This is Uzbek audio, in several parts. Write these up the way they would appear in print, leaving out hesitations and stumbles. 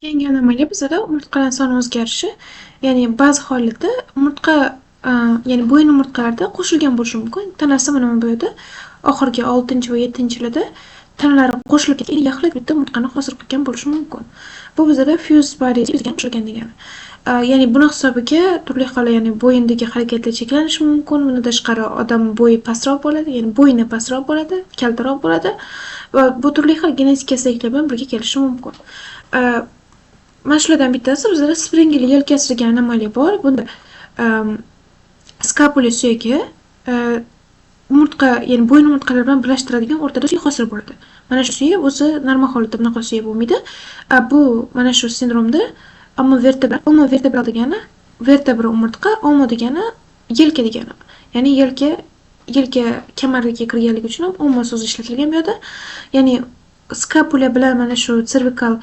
Keyingi anomaliya bizada umurtqalar soni o'zgarishi, ya'ni ba'zi hollarda umurtqa, ya'ni bo'yin umurtqalarida qo'shilgan bo'lishi mumkin. Tanasi mana bu yerda oxirgi 6 va 7 yilida tanalari qo'shilib ketgan yaxlit bitta umurtqani hosil qilgan bo'lishi mumkin. Bu bizada fused body degan qo'shilgan degani. Ya'ni buni hisobiga turli xil, ya'ni bo'yindagi harakatlar cheklanishi mumkin. Bundan tashqari odam bo'yi pastroq bo'ladi, ya'ni bo'yni pastroq bo'ladi, kaltaroq bo'ladi va bu turli xil genetik kasalliklar bilan birga kelishi mumkin. Mana shulardan bittasi bizada springli yelkasi degan anomaliya bor. Bunda skapula suyagi umurtqa, ya'ni bo'yin umurtqalari bilan birlashtiradigan o'rtada suyak hosil bo'ladi. Mana shu suyak o'zi normal holatda bunaqa suyak bo'lmaydi. Bu mana shu sindromda omovertebral degani vertebra umurtqa, omo degani yelka degani. Ya'ni yelka kamariga kirganligi uchun ham omo so'zi ishlatilgan bu yerda. Ya'ni skapula bilan mana shu servikal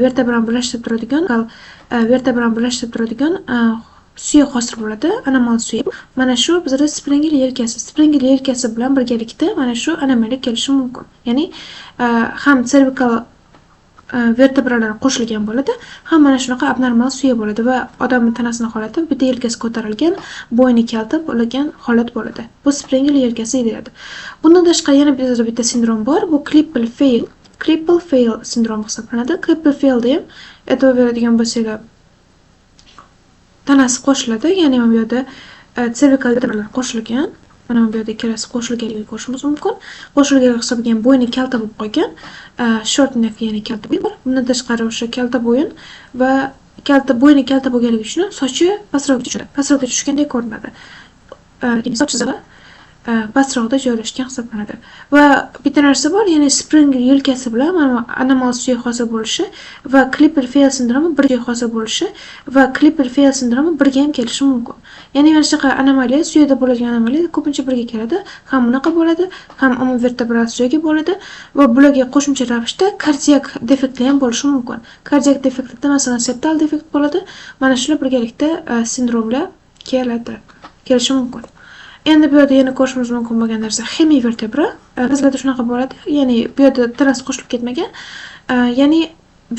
vertebrani birlashtirib turadigan suyak hosil bo'ladi, anomal suyak. Mana shu bizada springli yelkasi bilan birgalikda mana shu anomaliya kelishi mumkin. Ya'ni ham servikal vertebralar qo'shilgan bo'ladi, ham mana shunaqa abnormal suyak bo'ladi va odamning tanasini holati bitta yelkasi ko'tarilgan, bo'yni kalta bo'lgan holat bo'ladi. Bu springli yelkasi deyiladi. Bundan tashqari yana bitta sindrom bor. Bu Klippel fail sindromi hisoblanadi. Klippel failda ham e'tibor beradigan bo'lsanglar, tanasi qo'shiladi, ya'ni bu yerda servikal vertebralar qo'shilgan. Mana bu yerda ikkalasi qo'shilganligini ko'rishimiz mumkin. Qo'shilgan hisobiga bo'yni kalta bo'lib qolgan, short neck, ya'ni kalta bo'yin bor. Bundan tashqari o'sha kalta bo'yin va bo'yni kalta bo'lganligi uchun sochi pastroqga tushgandek ko'rinadi. Ya'ni soch chizig'i pastroqda joylashgan hisoblanadi. Va bitta narsa bor, ya'ni springli yelkasi bilan mana anomal suyak hosil bo'lishi va Klippel fail sindromi birga hosil bo'lishi va Klippel fail sindromi birga ham kelishi mumkin. Ya'ni mana shunaqa anomaliya, suyakda bo'ladigan anomaliya ko'pincha birga keladi. Ham bunaqa bo'ladi, ham omovertebral suyagi bo'ladi va bularga qo'shimcha ravishda kardiak defektlar ham bo'lishi mumkin. Kardiak defektda masalan septal defekt bo'ladi. Mana shular birgalikda sindromlar kelishi mumkin. Endi bu yerda yana ko'rishimiz mumkin bo'lgan narsa hemivertebra. Bizlarda shunaqa bo'ladi, ya'ni bu yerda tanas qo'shilib ketmagan. Ya'ni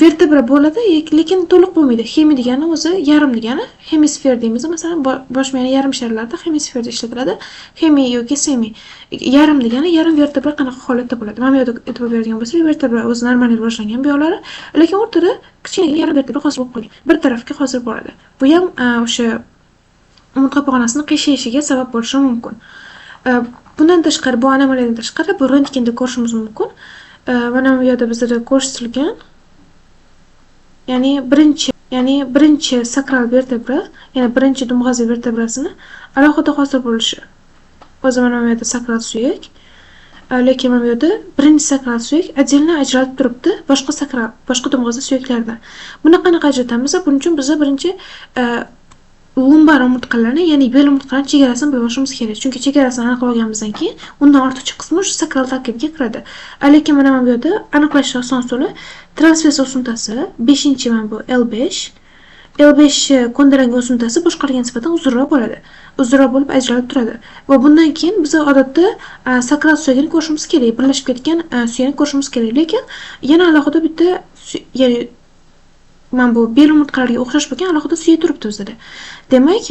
vertebra bo'ladi, lekin to'liq bo'lmaydi. Hemi degani o'zi yarim degani, hemisfer deymiz. Masalan, bosh miyani yarim sharlarda hemisferda ishlatiladi. Hemi yoki semi. Yarim degani yarim vertebra qanaqa holatda bo'ladi? Mana bu yerda e'tibor beradigan bo'lsak, vertebra o'zi normal rivojlangan bu yo'llari, lekin o'rtada kichkina yarim vertebra hosil bo'lib qolgan. Bir tarafga hosil bo'ladi. Bu ham o'sha umurtqa pog'onasini qiyshayishiga sabab bo'lishi mumkin. Bundan tashqari, bu anomaliyadan tashqari, bu rentgenda ko'rishimiz mumkin. Mana bu yerda bizda ko'rsatilgan, ya'ni birinchi sakral vertebra, ya'ni birinchi dumg'azi vertebrasini alohida hosil bo'lishi. O'zi mana bu yerda sakral suyak, lekin mana bu yerda birinchi sakral suyak отдельно ajralib turibdi boshqa dumg'azi suyaklardan. Buni qanaqa ajratamiz? Buning uchun biz birinchi lumbar umurtqalarni, ya'ni bel umurtqalarining chegarasini bilishimiz kerak. Chunki chegarasini aniqlab olganimizdan keyin undan ortiqcha qismi shu sakral tarkibiga kiradi. Lekin mana bu yerda aniqlash oson usul transvers o'simtasi 5-chi mana bu L5 ko'ndalang o'simtasi boshqalarga nisbatan uzunroq bo'ladi. Uzunroq bo'lib ajralib turadi. Va bundan keyin biz odatda sakral suyagini ko'rishimiz kerak, birlashib ketgan suyagini ko'rishimiz kerak. Lekin yana alohida bitta, ya'ni mana bu bel umurtqalariga o'xshash bo'lgan alohida suyak turibdi bizda. Demak,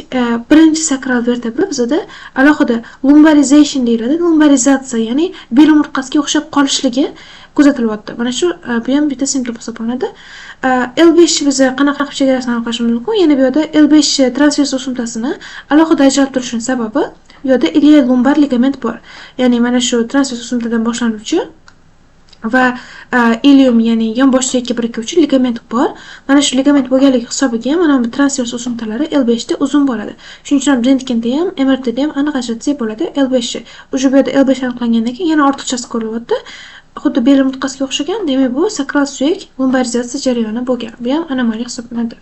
birinchi sakral vertebra bizda alohida lumbarization deyiladi. Lumbarizatsiya, ya'ni bel umurtqasiga o'xshab qolishligi kuzatilyapti. Mana shu bu ham bitta sindrom hisoblanadi. L5 biz qanaqa chegarasini aniqlashimiz mumkin? Ya'ni bu yerda L5 transvers o'simtasini alohida ajralib turishining sababi bu yerda iliac lumbar ligament bor. Ya'ni mana shu transvers o'simtadan boshlanuvchi va ilium, ya'ni yonbosh suyakka birikuvchi ligament bor. Mana shu ligament bo'lganligi hisobiga mana bu transvers o'simtalari L5 da uzun bo'ladi. Shuning uchun rentgenda ham, MRTda ham aniq ajratsak bo'ladi L5. O'sha bu yerda L5 aniqlangandan keyin yana ortiqchasi ko'rilyapti. Xuddi bel umurtqasiga o'xshagan, demak bu sakral suyak lumbarizatsiya jarayoni bo'lgan. Bu ham anomaliya hisoblanadi.